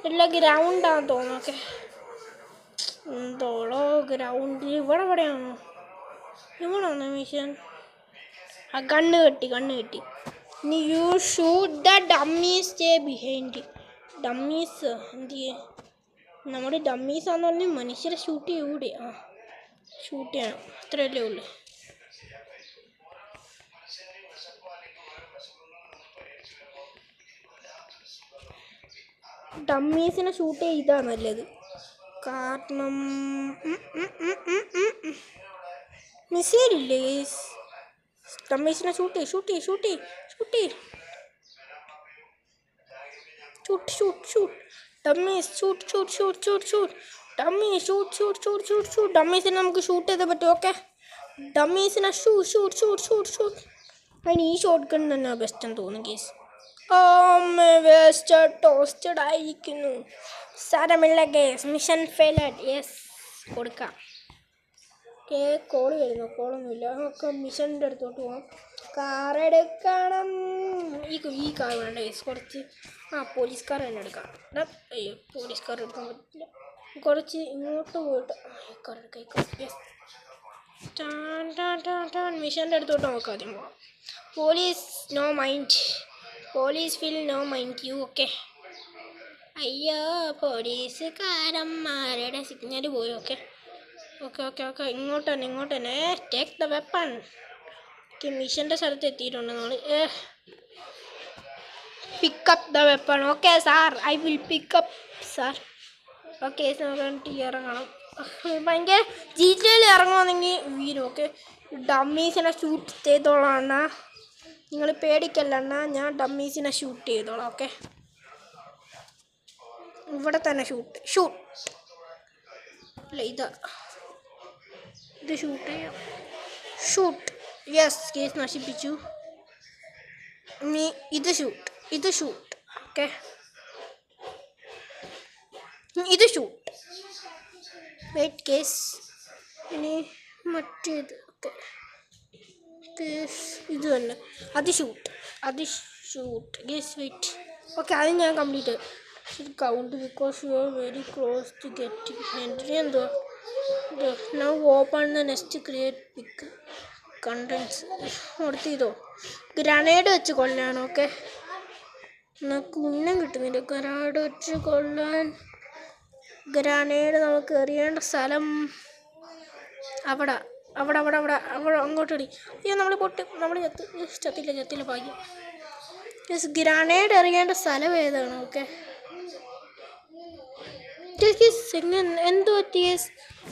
എല്ലാ ഗ്രൗണ്ടാന്ന് തോന്നുന്നൊക്കെ. എന്തോളോ ഗ്രൗണ്ട് ഇവിടെയാണോ? ഇവിടാണോ മിഷൻ? ആ കണ്ണ് കെട്ടി. ഇനി U shoot the dummies stay behind. Dummies എന്ത് ചെയ്യേ? നമ്മുടെ ഡമ്മീസ് ആണെന്ന് പറഞ്ഞാൽ മനുഷ്യരെ ഷൂട്ട് ചെയ്യൂടെ? ആ ഷൂട്ട് ചെയ്യണം, അത്രയല്ലേ ഉള്ളു. ഡമ്മീസിനെ ഷൂട്ട് ചെയ്താ നല്ലത്. കാരണം മിസൈലില്ലേ? ഡമ്മീസിനെ ഷൂട്ട് ഡമ്മീസിനെ നമുക്ക് ഷൂട്ട് ചെയ്തേ പറ്റും. ഓക്കെ, ഡമ്മീസിനെ ഷൂട്ട്. അതിന് ഈ ഷോട്ട് ഗൺ തന്നെ ബെസ്റ്റ് എന്ന് തോന്നുന്നു കേസ്. ടോസ്റ്റഡ് ആയിരിക്കുന്നു. സാരമില്ല കേസ്, മിഷൻ ഫെയിൽഡ്. യെസ്, കൊടുക്കാം. കോള് വരുന്നു. കോളൊന്നുമില്ല. നമുക്ക് മിഷൻ്റെ അടുത്തോട്ട് പോകാം. കാറെടുക്കണം. ഈ കാർ വേണ്ട കേസ്, കുറച്ച് പോലീസ് കാർ തന്നെ എടുക്കാം. അയ്യോ, പോലീസ് കാർ എടുക്കാൻ പറ്റില്ല. കുറച്ച് ഇങ്ങോട്ട് പോയിട്ട് കാർ എടുക്കാം. യെസ്, മിഷൻ്റെ അടുത്തോട്ട് നമുക്ക് ആദ്യം പോകാം. Police no mind. Police will no mind you. Okay. അയ്യോ, പോലീസുകാരന്മാരുടെ സിഗ്നൽ പോയി. ഓക്കെ. ഇങ്ങോട്ട് തന്നെ. Take the weapon. മിഷൻ്റെ സ്ഥലത്ത് എത്തിയിട്ടുണ്ട് നമ്മൾ. Pick up the weapon. Okay sir, I will pick up sir. Okay, നമുക്ക് ഇറങ്ങണം. ഭയങ്കര ജീറ്റിൽ ഇറങ്ങുവാണെങ്കിൽ വീരും. ഓക്കെ, ഡമ്മീസിനെ ഷൂട്ട് ചെയ്തോളാം. നിങ്ങൾ പേടിക്കല്ലണ്ണ, ഞാൻ ഡമ്മീസിനെ ഷൂട്ട് ചെയ്തോളാം. ഓക്കെ, ഇവിടെ തന്നെ ഷൂട്ട്. അല്ല, ഇത് ഷൂട്ട് ചെയ്യാം. ഷൂട്ട്. യെസ്, കേസ് നശിപ്പിച്ചു. ഇത് ഷൂട്ട്. ഓക്കെ, ഇത് ഷൂട്ട്. Wait case. ഇനി മറ്റേത്. ഓക്കെ, ഇത് തന്നെ. അത് ഷൂട്ട്. Guess wait. ഓക്കെ, അത് ഞാൻ complete count because you are very close to get entry. എന്തോ now open the next crate pick contents. കൊടുത്തിതോ ഗ്രനേഡ് വെച്ച് കൊല്ലാൻ. ഓക്കെ, നമുക്ക് ഉന്നം കിട്ടുന്നില്ല. ഗ്രനേഡ് വെച്ച് കൊല്ലാൻ. ഗ്രനേഡ് നമുക്ക് എറിയേണ്ട സ്ഥലം അവിടെ അങ്ങോട്ടടി. അയ്യോ, നമ്മൾ ചത്തില്ല ഭാഗ്യം. ഗ്രനേഡ് എറിയേണ്ട സ്ഥലം ഏതാണ്? ഓക്കെ, എന്ത് പറ്റി?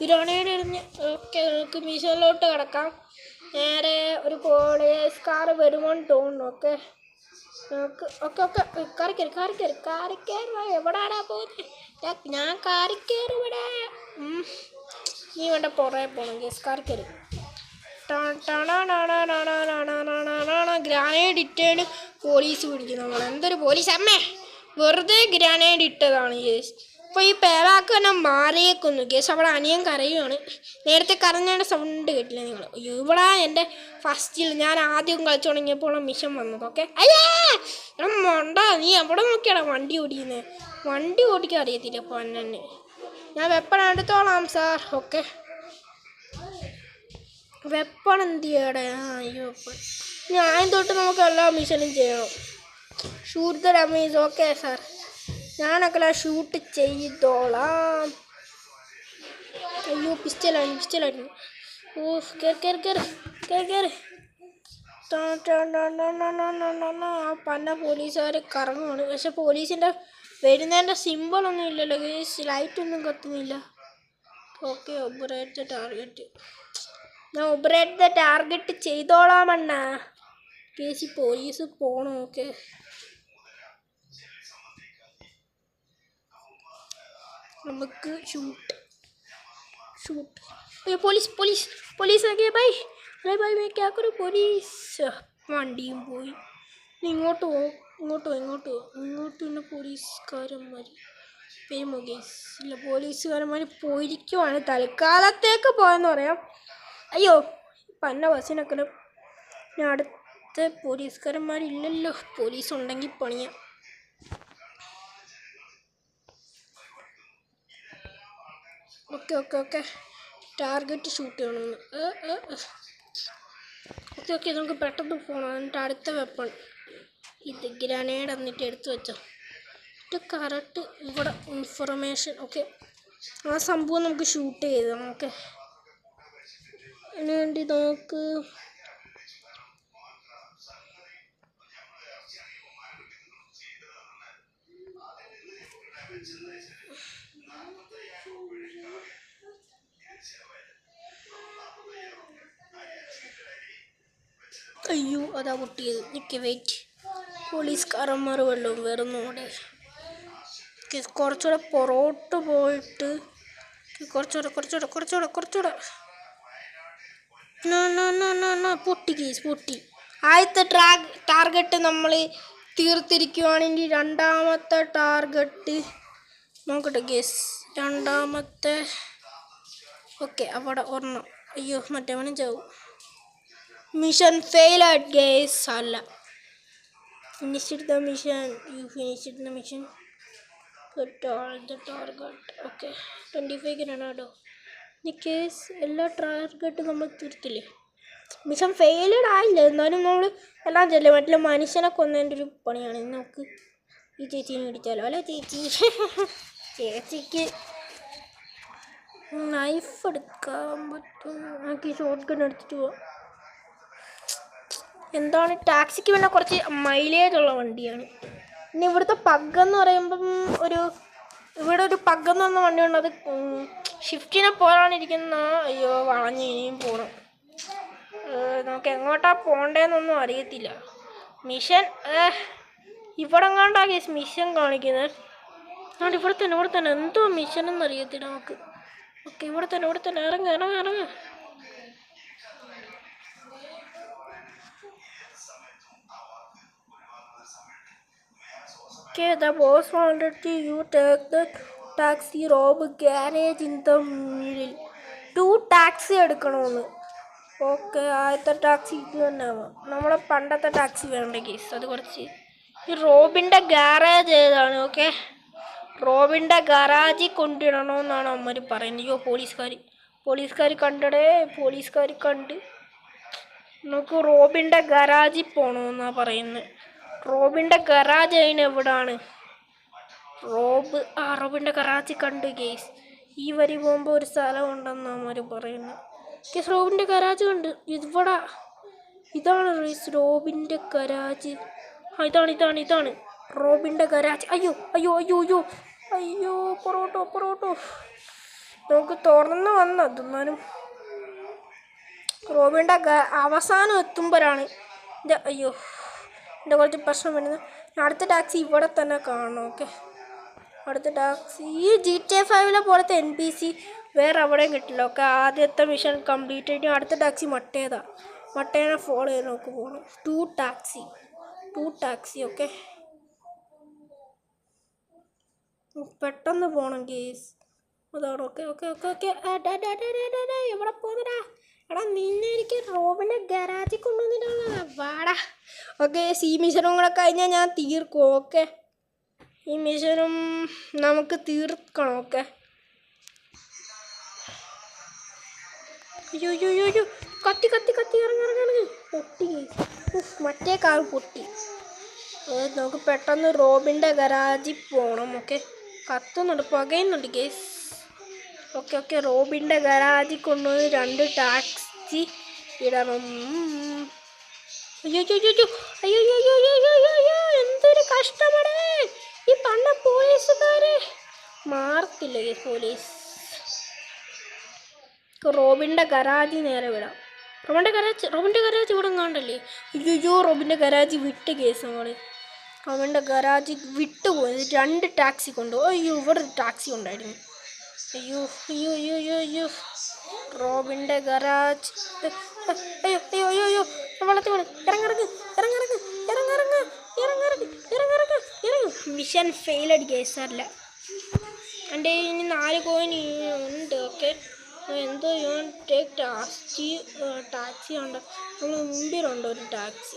ഗ്രനേഡ് എറിഞ്ഞ്. ഓക്കെ, നമുക്ക് മിഷനിലോട്ട് കിടക്കാം. നേരെ ഒരു പോലീസ് കാർ വരുമോന്ന് തോന്നുന്നു. ഓക്കെ, കാറിക്കേറി. എവിടാടാ പോകുന്നത്? ഞാൻ കാറിക്കേറി ഇവിടെ. നീ വേണ്ട പുറകെ പോകണം. കേസ് കാറിക്കേറി. ഗ്രാനേഡ് ഇട്ടാണ് പോലീസ് പിടിക്കുന്നത് നമ്മൾ. എന്തൊരു പോലീസ് അമ്മേ, വെറുതെ ഗ്രാനേഡ് ഇട്ടതാണ് കേസ്. അപ്പോൾ ഈ പേരാക്ക് തന്നെ മാറിയേക്കുന്നു കേസ്. അവിടെ അനിയൻ കരയുവാണ്. നേരത്തെ കരഞ്ഞതിൻ്റെ സൗണ്ട് കേട്ടില്ല നിങ്ങൾ? ഇവിടെ എൻ്റെ ഫസ്റ്റിൽ ഞാൻ ആദ്യം കളിച്ചു തുടങ്ങിയപ്പോൾ മിഷൻ വന്നത്. ഓക്കെ, അയ്യേ മണ്ട, നീ എവിടെ നോക്കിയാടാ വണ്ടി ഓടിക്കുന്നത്? വണ്ടി ഓടിക്കാൻ അറിയത്തില്ല അപ്പോൾ എന്നെ. ഞാൻ വെപ്പൺ എടുത്തോളാം സാർ. ഓക്കെ, വെപ്പൺ എന്ത് ചെയ്യടേ? അയ്യോ, ഞാൻ തൊട്ട് നമുക്ക് എല്ലാ മിഷനും ചെയ്യണം. Shoot the dummies. Okay sir, ഞാനൊക്കെ ഷൂട്ട് ചെയ്തോളാം. അയ്യോ, പിസ്റ്റലായിരുന്നു. ഓ, കേറി. പന്ന പോലീസുകാർ കറങ്ങുവാണ്. പക്ഷെ പോലീസിൻ്റെ വരുന്നതിൻ്റെ സിമ്പിളൊന്നും ഇല്ലല്ലോ ഗേസ്. ലൈറ്റൊന്നും കത്തുന്നില്ല. Okay, operate the target. ഞാൻ ഓപ്പറേറ്റ് ദ ടാർഗറ്റ് ചെയ്തോളാമണ്ണ. കേസ് പോലീസ് പോകണം. ഓക്കെ, നമുക്ക് ഷൂട്ട്. പോലീസ് ആക്കിയ ബൈ ക്യാ കരു പോലീസ്. വണ്ടിയും പോയി. ഇങ്ങോട്ട് പിന്നെ പോലീസുകാരന്മാർ വരുമോ ഗേസ്? ഇല്ല, പോലീസുകാരന്മാർ പോയിരിക്കുവാണ്. തൽക്കാലത്തേക്ക് പോയെന്ന് പറയാം. അയ്യോ, പന്ന ബസ്സിനൊക്കെ ഞാൻ അടുത്ത പോലീസുകാരന്മാരില്ലല്ലോ. പോലീസ് ഉണ്ടെങ്കിൽ പണിയാം. Okay okay okay target shoot ചെയ്യണമെന്ന്. ഓക്കെ ഓക്കെ നമുക്ക് പെട്ടെന്ന് പോകണം. എന്നിട്ട് അടുത്ത വെപ്പൺ ഇത് ഗ്രനേഡ് എന്നിട്ട് എടുത്തു വെച്ചോ. ഇത് കറക്റ്റ് ഇവിടെ ഇൻഫർമേഷൻ. ഓക്കെ ആ സംഭവം നമുക്ക് ഷൂട്ട് ചെയ്താൽ ഓക്കെ. അതിന് വേണ്ടി നമുക്ക് അയ്യോ അതാ പൊട്ടിയത്. നിൽക്ക് വെയിറ്റ്. പോലീസുകാരന്മാർ വല്ലതും വരുന്നൂടെ? കുറച്ചുകൂടെ പുറകോട്ട് പോയിട്ട് കുറച്ചുകൂടെ പൊട്ടി കേസ് പൊട്ടി. ആദ്യത്തെ ടാർഗറ്റ് നമ്മൾ തീർത്തിരിക്കുവാണെങ്കിൽ രണ്ടാമത്തെ ടാർഗറ്റ് നോക്കട്ടെ കേസ്. രണ്ടാമത്തെ ഓക്കെ അവിടെ ഒരെണ്ണം. അയ്യോ മറ്റേവനും ചാവും. മിഷൻ ഫെയിൽ ആയിട്ട് ഗേസ്. അല്ല finished the mission. You finished the mission. Get all the target. Okay 25 റണ്ണാടോ. ഈ കേസ് എല്ലാ ടാർഗറ്റും നമ്മൾ തീർത്തില്ലേ? മിഷൻ ഫെയിൽഡ് ആയില്ല, എന്നാലും നമ്മൾ എല്ലാം ചെല്ലും. മറ്റുള്ള മനുഷ്യനെ കൊന്നതിൻ്റെ ഒരു പണിയാണ്. നമുക്ക് ഈ ചേച്ചീനെ പിടിച്ചാലോ? അല്ല ചേച്ചിക്ക് നൈഫ് എടുക്കാൻ പറ്റും. നമുക്ക് ഈ ഷോട്ട് ഗൺ എടുത്തിട്ട് പോവാം. എന്താണ് ടാക്സിക്ക് വേണ്ട കുറച്ച് മൈലേജ് ഉള്ള വണ്ടിയാണ്. പിന്നെ ഇവിടുത്തെ പഗ്ഗെന്ന് പറയുമ്പം ഇവിടെ ഒരു പഗ്ഗെന്ന് പറഞ്ഞ വണ്ടിയുണ്ട്. അത് ഷിഫ്റ്റിനെ പോരാണിരിക്കുന്ന. അയ്യോ വളഞ്ഞ് ഇനിയും പോകണം. നമുക്ക് എങ്ങോട്ടാ പോകേണ്ടതെന്നൊന്നും അറിയത്തില്ല. മിഷൻ ഇവിടെ എങ്ങാണ്ടാ കേസ് മിഷൻ കാണിക്കുന്നത്. അതുകൊണ്ട് ഇവിടെ തന്നെ എന്തോ മിഷൻ എന്നറിയത്തില്ല നമുക്ക്. ഓക്കെ ഇവിടെ തന്നെ ഇറങ്ങ. Okay, the boss wanted you take the taxi, rob garage in the middle. 2 taxi എടുക്കണമെന്ന്. ഓക്കെ ആദ്യത്തെ ടാക്സി ഇത് തന്നെ ആവാം. നമ്മളെ പണ്ടത്തെ ടാക്സി വേണ്ട കേസ്. അത് കുറച്ച് ഈ റോബിൻ്റെ ഗാരേജ് ഏതാണ്? ഓക്കെ റോബിൻ്റെ ഗാരാജിൽ കൊണ്ടിടണമെന്നാണ് അമ്മ പറയുന്നത്. അയ്യോ പോലീസുകാർ കണ്ടടേ. പോലീസുകാർ കണ്ട്. നമുക്ക് റോബിൻ്റെ ഗാരാജിൽ പോകണമെന്നാണ് പറയുന്നത്. റോബിൻ്റെ ഗറാജ് അതിന് എവിടാണ്? റോബിൻ്റെ ഗറാജ് കണ്ട് കേസ്. ഈ വരി പോകുമ്പോൾ ഒരു സ്ഥലം ഉണ്ടെന്ന് അവർ പറയുന്നു. കേസ് റോബിൻ്റെ ഗറാജ് കണ്ട്. ഇതാണ് റോബിൻ്റെ ഗറാജ്. ഇതാണ് റോബിൻ്റെ ഗറാജ്. അയ്യോ പൊറോട്ടോ നമുക്ക് തുറന്ന് വന്നത്. എന്നാലും റോബിൻ്റെ അവസാനം എത്തുമ്പോഴാണ് എൻ്റെ കുറച്ച് പ്രശ്നം വരുന്നത്. അടുത്ത ടാക്സി ഇവിടെ തന്നെ കാണണം. ഓക്കെ അടുത്ത ടാക്സി ഈ GTA 5 പോലത്തെ NPC വേറെ എവിടെയും കിട്ടില്ല. ഓക്കെ ആദ്യത്തെ മിഷൻ കംപ്ലീറ്റ് ആയിട്ട് അടുത്ത ടാക്സി മട്ടേനെ ഫോളോ ചെയ്ത് നമുക്ക് പോകണം. 2 ടാക്സി ഓക്കെ പെട്ടെന്ന് പോകണം കേസ്. അതാണ് ഓക്കെ എവിടെ പോകുന്നടാ? എടാ നിന്നെ എനിക്ക് റോബിൻ്റെ ഗരാജിൽ കൊണ്ടുവന്നിട്ടാണ്. വാടാ. ഓക്കെ ഈ മിഷനും കൂടെ കഴിഞ്ഞാൽ ഞാൻ തീർക്കും. ഓക്കെ ഈ മിഷനും നമുക്ക് തീർക്കണം. ഓക്കെ അയ്യോ കത്തി ഇറങ്ങി പൊട്ടി. മറ്റേ കാർ പൊട്ടി. നമുക്ക് പെട്ടെന്ന് റോബിൻ്റെ ഗരാജിൽ പോകണം. ഓക്കെ കത്തുന്നുണ്ട്, പുകയുന്നുണ്ട് കേസ്. ഓക്കെ റോബിൻ്റെ ഗരാജിൽ കൊണ്ടുവന്ന് 2 ടാക്സി ഇടണം. അയ്യോ എന്തൊരു കഷ്ടമാണ്. ഈ പണ്ട പോലീസുകാരെ മാർക്കില്ല കേസ്. പോലീസ് റോബിൻ്റെ ഗരാജ് നേരെ വിടാം. റോബിൻ്റെ ഗരാജ് ഇവിടെ കണ്ടല്ലേ? അയ്യോ റോബിൻ്റെ ഗരാജ് വിട്ട് കേസ്. റോബിൻ്റെ ഗരാജ് വിട്ടുപോയി. 2 ടാക്സി കൊണ്ടുപോകും. അയ്യോ ഇവിടെ ഒരു ടാക്സി ഉണ്ടായിരുന്നു. അയ്യോ റോബിൻ്റെ ഗരാജ്. അയ്യോ വെള്ളത്തിൽ വീണ്. ഇറങ്ങ. മിഷൻ ഫെയിലഡ് കേസല്ല. എൻ്റെ ഇനി 4 കോയിൻ ഉണ്ട്. ഓക്കെ എന്തോ ടാക്സി ഉണ്ട്. നമ്മൾ മുമ്പിലുണ്ട് ഒരു ടാക്സി.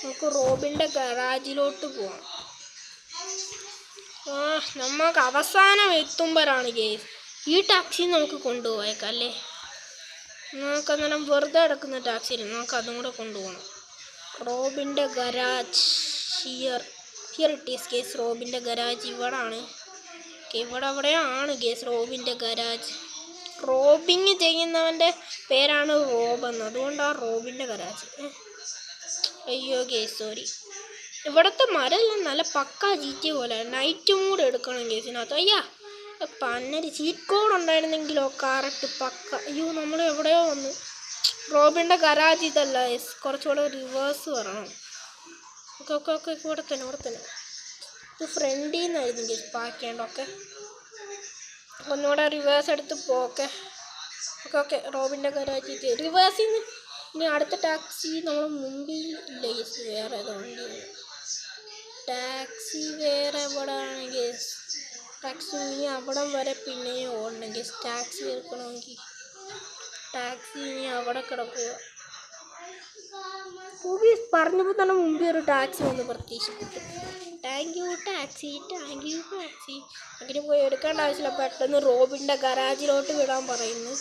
നമുക്ക് റോബിൻ്റെ ഗരാജിലോട്ട് പോവാം. നമുക്ക് അവസാനം എത്തുമ്പോഴാണ് കേസ്. ഈ ടാക്സി നമുക്ക് കൊണ്ടുപോയേക്കാം അല്ലേ? നമുക്കങ്ങനെ വെറുതെ കിടക്കുന്ന ടാക്സിയിൽ നമുക്ക് അതും കൂടെ കൊണ്ടുപോകണം. റോബിൻ്റെ garage here it is guys. റോബിൻ്റെ ഗരാജ് ഇവിടാണ്. ഇവിടെയാണ് ഗേസ് റോബിൻ്റെ ഗരാജ്. റോബിങ് ചെയ്യുന്നവൻ്റെ പേരാണ് റോബെന്ന്, അതുകൊണ്ടാണ് റോബിൻ്റെ ഗരാജ്. അയ്യോ ഗേസ് സോറി. ഇവിടുത്തെ മരമെല്ലാം നല്ല പക്ക GTA പോലെ. നൈറ്റ് മോഡ് എടുക്കണം ഗേസിനകത്ത്. അയ്യാ പന്നൊരു ചീറ്റ് കോഡ് ഉണ്ടായിരുന്നെങ്കിലോ കറക്റ്റ് പക്ക. അയ്യോ നമ്മൾ എവിടെയോ വന്നു. റോബിൻ്റെ ഗരാജ് ഇതല്ല, കുറച്ചുകൂടെ റിവേഴ്സ് വരണം. ഓക്കെ ഇവിടെ തന്നെ. ഇത് ഫ്രണ്ടിൽ നിന്നായിരുന്നു ഗേസ് പാക്കേണ്ടൊക്കെ. ഒന്നുകൂടെ റിവേഴ്സ് എടുത്ത് പോക്കെ. ഓക്കെ റോബിൻ്റെ ഗരാജ് ഇത് റിവേഴ്സിൽ നിന്ന്. ഇനി അടുത്ത ടാക്സി നമ്മൾ മുമ്പിൽ ഇല്ല ഗേസ്, വേറെ ഏതോ വണ്ടിയാണ്. ടാക്സി വേറെ എവിടെയാണ് ഗേസ്? ടാക്സി ഇനി അവിടം വരെ പിന്നെയും ഓടണം ഗേസ്. ടാക്സി എടുക്കണമെങ്കിൽ ടാക്സി ഇനി അവിടെ കിടക്കുക. പറഞ്ഞപ്പോൾ തന്നെ മുമ്പേ ഒരു ടാക്സി വന്ന് പ്രതീക്ഷിപ്പെട്ടു. Thank you taxi. അങ്ങനെ പോയി എടുക്കേണ്ട ആവശ്യമില്ല. പെട്ടെന്ന് റോബിൻ്റെ ഗരാജിലോട്ട് വിടാൻ പറയുന്നു.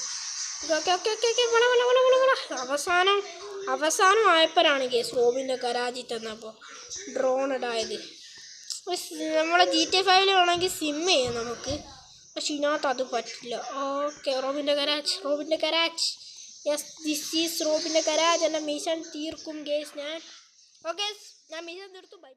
അവസാനം ആയപ്പോഴാണ് കേസ് റോബിൻ്റെ ഗരാജിൽ തന്നപ്പോൾ ഡ്രോൺ ഇടായത്. നമ്മളെ GTA 5 വേണമെങ്കിൽ സിം ചെയ്യാം നമുക്ക്, പക്ഷെ ഇതിനകത്ത് അത് പറ്റില്ല. ഓക്കെ റോബിൻ്റെ ഗരാജ്. യെസ് ദിസ് ഈസ് റോബിൻ്റെ ഗരാജ്. എൻ്റെ മിഷൻ തീർക്കും ഗേസ് ഞാൻ. ഓക്കെ ഞാൻ മിഷൻ തീർത്തു. ബൈ.